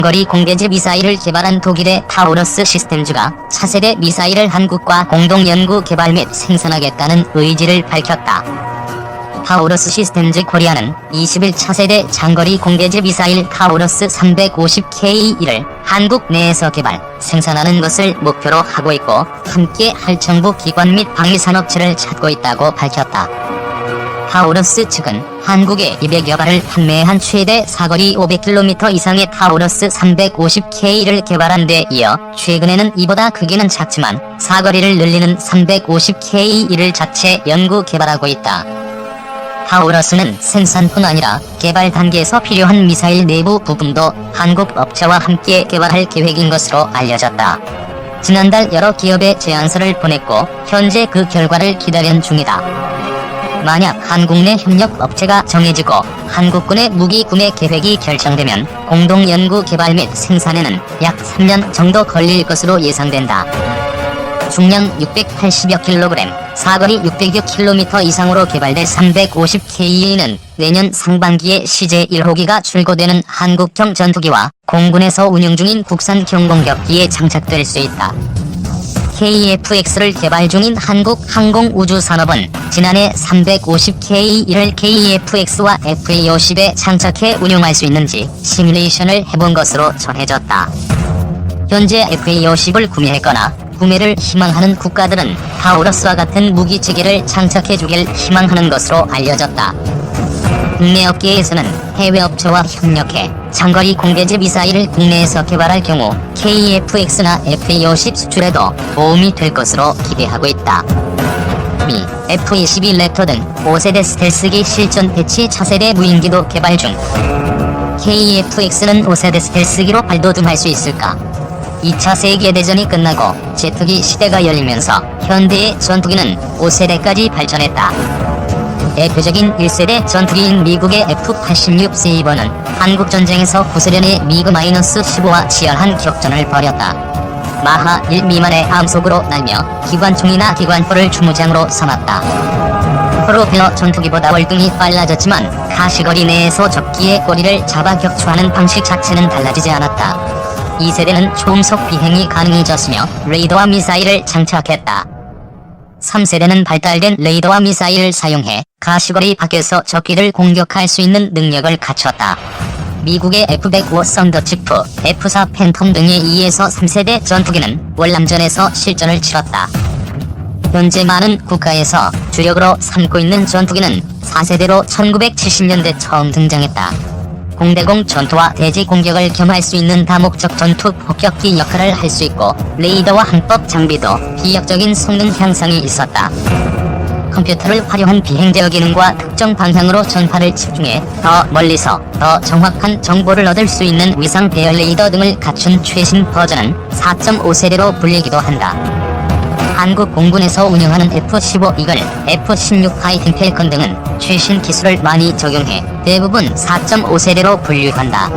장거리 공대지 미사일을 개발한 독일의 타우러스 시스템즈가 차세대 미사일을 한국과 공동 연구 개발 및 생산하겠다는 의지를 밝혔다. 타우러스 시스템즈 코리아는 20일 차세대 장거리 공대지 미사일 타우러스 350K1을 한국 내에서 개발, 생산하는 것을 목표로 하고 있고 함께 할 정부 기관 및 방위산업체를 찾고 있다고 밝혔다. 타우러스 측은 한국에 200여 발을 판매한 최대 사거리 500km 이상의 타우러스 350K를 개발한 데 이어 최근에는 이보다 크기는 작지만 사거리를 늘리는 350K1을 자체 연구 개발하고 있다. 타우러스는 생산뿐 아니라 개발 단계에서 필요한 미사일 내부 부품도 한국 업체와 함께 개발할 계획인 것으로 알려졌다. 지난달 여러 기업에 제안서를 보냈고 현재 그 결과를 기다리는 중이다. 만약 한국 내 협력 업체가 정해지고 한국군의 무기 구매 계획이 결정되면 공동 연구 개발 및 생산에는 약 3년 정도 걸릴 것으로 예상된다. 중량 680여 킬로그램, 사거리 600여 킬로미터 이상으로 개발될 350K는 내년 상반기에 CJ 1호기가 출고되는 한국형 전투기와 공군에서 운영 중인 국산 경공격기에 장착될 수 있다. KF-X를 개발 중인 한국항공우주산업은 지난해 350K1을 KF-X와 FA-50에 장착해 운용할 수 있는지 시뮬레이션을 해본 것으로 전해졌다. 현재 FA-50을 구매했거나 구매를 희망하는 국가들은 타우러스와 같은 무기체계를 장착해주길 희망하는 것으로 알려졌다. 국내 업계에서는 해외 업체와 협력해 장거리 공대지 미사일을 국내에서 개발할 경우 KF-X나 FA-50 수출에도 도움이 될 것으로 기대하고 있다. 미 F-22 랩터 등 5세대 스텔스기 실전 배치 차세대 무인기도 개발 중. KF-X는 5세대 스텔스기로 발돋움할 수 있을까? 2차 세계대전이 끝나고 제트기 시대가 열리면서 현대의 전투기는 5세대까지 발전했다. 대표적인 1세대 전투기인 미국의 F-86 세이버는 한국전쟁에서 구소련의 미그-15와 치열한 격전을 벌였다. 마하 1 미만의 함속으로 날며 기관총이나 기관포를 주무장으로 삼았다. 프로펠러 전투기보다 월등히 빨라졌지만 가시거리 내에서 적기의 꼬리를 잡아 격추하는 방식 자체는 달라지지 않았다. 2세대는 초음속 비행이 가능해졌으며 레이더와 미사일을 장착했다. 3세대는 발달된 레이더와 미사일을 사용해 가시거리 밖에서 적기를 공격할 수 있는 능력을 갖췄다. 미국의 F-105 썬더치프, F-4 팬텀 등의 2에서 3세대 전투기는 월남전에서 실전을 치렀다. 현재 많은 국가에서 주력으로 삼고 있는 전투기는 4세대로 1970년대 처음 등장했다. 공대공 전투와 대지 공격을 겸할 수 있는 다목적 전투 폭격기 역할을 할 수 있고 레이더와 항법 장비도 비약적인 성능 향상이 있었다. 컴퓨터를 활용한 비행제어 기능과 특정 방향으로 전파를 집중해 더 멀리서 더 정확한 정보를 얻을 수 있는 위상 배열 레이더 등을 갖춘 최신 버전은 4.5세대로 불리기도 한다. 한국 공군에서 운영하는 F-15 이글, F-16 파이팅 펠컨 등은 최신 기술을 많이 적용해 대부분 4.5세대로 분류한다.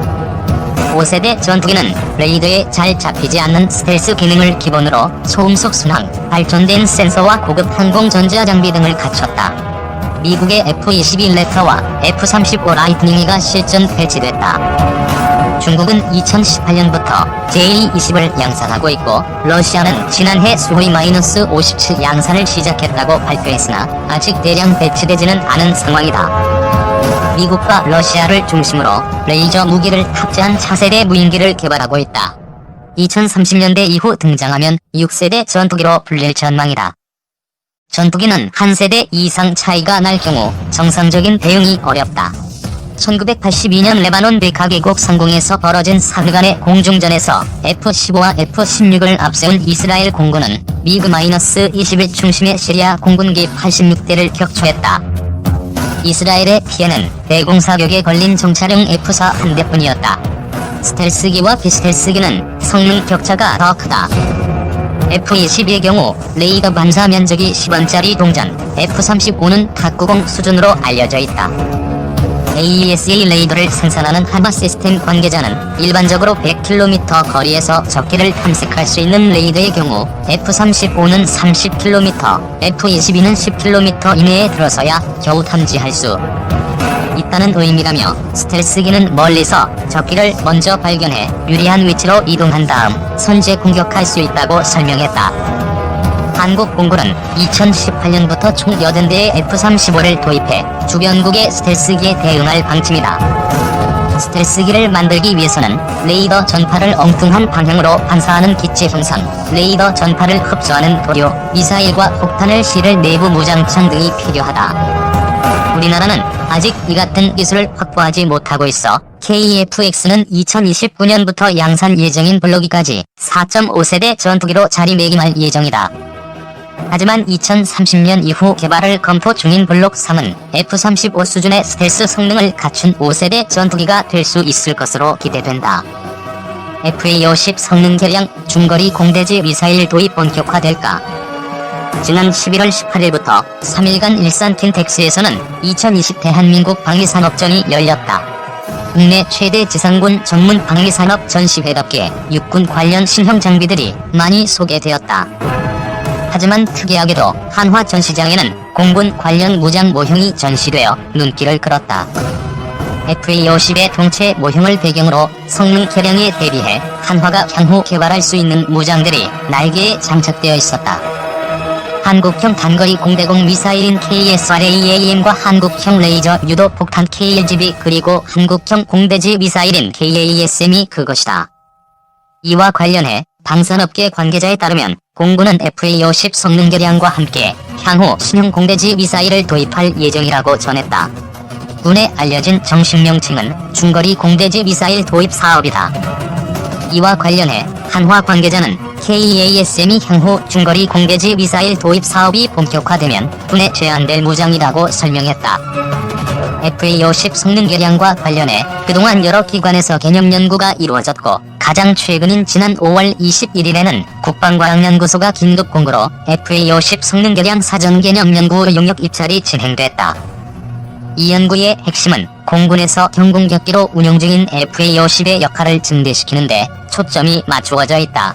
5세대 전투기는 레이더에 잘 잡히지 않는 스텔스 기능을 기본으로 소음속 순항, 발전된 센서와 고급 항공 전자 장비 등을 갖췄다. 미국의 F-22 랩터와 F-35 라이트닝이가 실전 배치됐다. 중국은 2018년부터 J-20을 양산하고 있고 러시아는 지난해 수호이-57 양산을 시작했다고 발표했으나 아직 대량 배치되지는 않은 상황이다. 미국과 러시아를 중심으로 레이저 무기를 탑재한 차세대 무인기를 개발하고 있다. 2030년대 이후 등장하면 6세대 전투기로 불릴 전망이다. 전투기는 한 세대 이상 차이가 날 경우 정상적인 대응이 어렵다. 1982년 레바논 백하계곡 상공에서 벌어진 사흘간의 공중전에서 F-15와 F-16을 앞세운 이스라엘 공군은 미그-21 중심의 시리아 공군기 86대를 격추했다. 이스라엘의 피해는 대공사격에 걸린 정찰용 F-4 한 대뿐이었다. 스텔스기와 비스텔스기는 성능 격차가 더 크다. F-22의 경우 레이더 반사 면적이 10원짜리 동전, F-35는 탁구공 수준으로 알려져 있다. AESA 레이더를 생산하는 하마 시스템 관계자는 일반적으로 100km 거리에서 적기를 탐색할 수 있는 레이더의 경우 F-35는 30km, F-22는 10km 이내에 들어서야 겨우 탐지할 수 있다. 하겠다는 의미라며 스텔스기는 멀리서 적기를 먼저 발견해 유리한 위치로 이동한 다음 선제 공격할 수 있다고 설명했다. 한국 공군은 2018년부터 총 80대의 F-35를 도입해 주변국의 스텔스기에 대응할 방침이다. 스텔스기를 만들기 위해서는 레이더 전파를 엉뚱한 방향으로 반사하는 기체 형상, 레이더 전파를 흡수하는 도료, 미사일과 폭탄을 실을 내부 무장창 등이 필요하다. 우리나라는 아직 이 같은 기술을 확보하지 못하고 있어 KF-X는 2029년부터 양산 예정인 블록이까지 4.5세대 전투기로 자리매김할 예정이다. 하지만 2030년 이후 개발을 검토 중인 블록 3은 F-35 수준의 스텔스 성능을 갖춘 5세대 전투기가 될 수 있을 것으로 기대된다. FA-50 성능 개량 중거리 공대지 미사일 도입 본격화될까? 지난 11월 18일부터 3일간 일산 킨텍스에서는 2020 대한민국 방위산업전이 열렸다. 국내 최대 지상군 전문 방위산업 전시회답게 육군 관련 신형 장비들이 많이 소개되었다. 하지만 특이하게도 한화 전시장에는 공군 관련 무장 모형이 전시되어 눈길을 끌었다. FA-50의 동체 모형을 배경으로 성능 개량에 대비해 한화가 향후 개발할 수 있는 무장들이 날개에 장착되어 있었다. 한국형 단거리 공대공 미사일인 KSRAAM과 한국형 레이저 유도 폭탄 KLGB 그리고 한국형 공대지 미사일인 KASM이 그것이다. 이와 관련해 방산업계 관계자에 따르면 공군은 FA-50 성능 개량과 함께 향후 신형 공대지 미사일을 도입할 예정이라고 전했다. 군에 알려진 정식 명칭은 중거리 공대지 미사일 도입 사업이다. 이와 관련해 한화 관계자는 KASM이 향후 중거리 공대지 미사일 도입 사업이 본격화되면 군에 제한될 무장이라고 설명했다. FA-50 성능 개량과 관련해 그동안 여러 기관에서 개념 연구가 이루어졌고 가장 최근인 지난 5월 21일에는 국방과학연구소가 긴급 공고로 FA-50 성능 개량 사전 개념 연구 용역 입찰이 진행됐다. 이 연구의 핵심은 공군에서 경공격기로 운용 중인 FA-50의 역할을 증대시키는데 초점이 맞추어져 있다.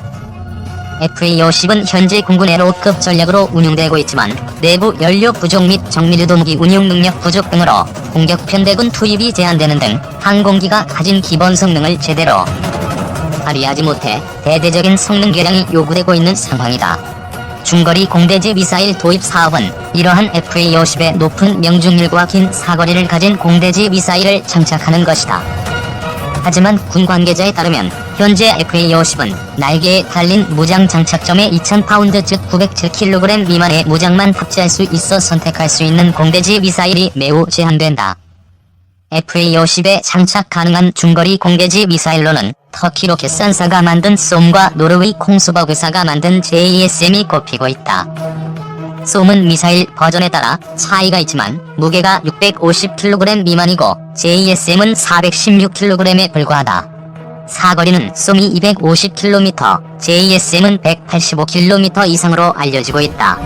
FA-50은 현재 공군의 로급 전략으로 운용되고 있지만 내부 연료 부족 및 정밀유도무기 운용 능력 부족 등으로 공격 편대군 투입이 제한되는 등 항공기가 가진 기본 성능을 제대로 발휘하지 못해 대대적인 성능 개량이 요구되고 있는 상황이다. 중거리 공대지 미사일 도입 사업은 이러한 FA-50의 높은 명중률과 긴 사거리를 가진 공대지 미사일을 장착하는 것이다. 하지만 군 관계자에 따르면 현재 FA-50은 날개에 달린 무장 장착점에 2000파운드 즉 907kg 미만의 무장만 탑재할 수 있어 선택할 수 있는 공대지 미사일이 매우 제한된다. FA-50에 장착 가능한 중거리 공대지 미사일로는 터키 로켓산사가 만든 솜과 노르웨이 콩스버그사가 만든 JSM이 꼽히고 있다. 솜은 미사일 버전에 따라 차이가 있지만 무게가 650kg 미만이고 JSM은 416kg에 불과하다. 사거리는 솜이 250km, JSM은 185km 이상으로 알려지고 있다.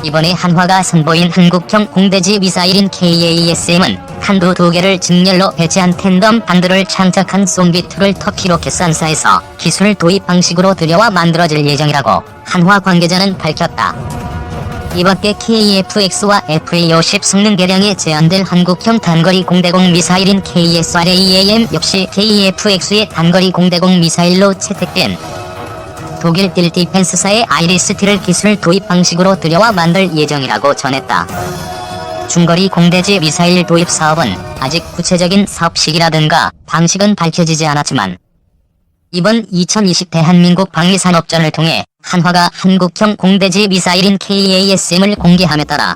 이번에 한화가 선보인 한국형 공대지 미사일인 KASM은 탄두 2개를 직렬로 배치한 텐덤 반두를 장착한 솜B2를 터키 로켓산사에서 기술 도입 방식으로 들여와 만들어질 예정이라고 한화 관계자는 밝혔다. 이밖에 KF-X와 FA-50 성능 개량에 제한될 한국형 단거리 공대공 미사일인 KSRAAM 역시 KF-X의 단거리 공대공 미사일로 채택된 독일 딜 디펜스사의 아이리스-T를 기술 도입 방식으로 들여와 만들 예정이라고 전했다. 중거리 공대지 미사일 도입 사업은 아직 구체적인 사업 시기라든가 방식은 밝혀지지 않았지만 이번 2020 대한민국 방위산업전을 통해 한화가 한국형 공대지 미사일인 KASM을 공개함에 따라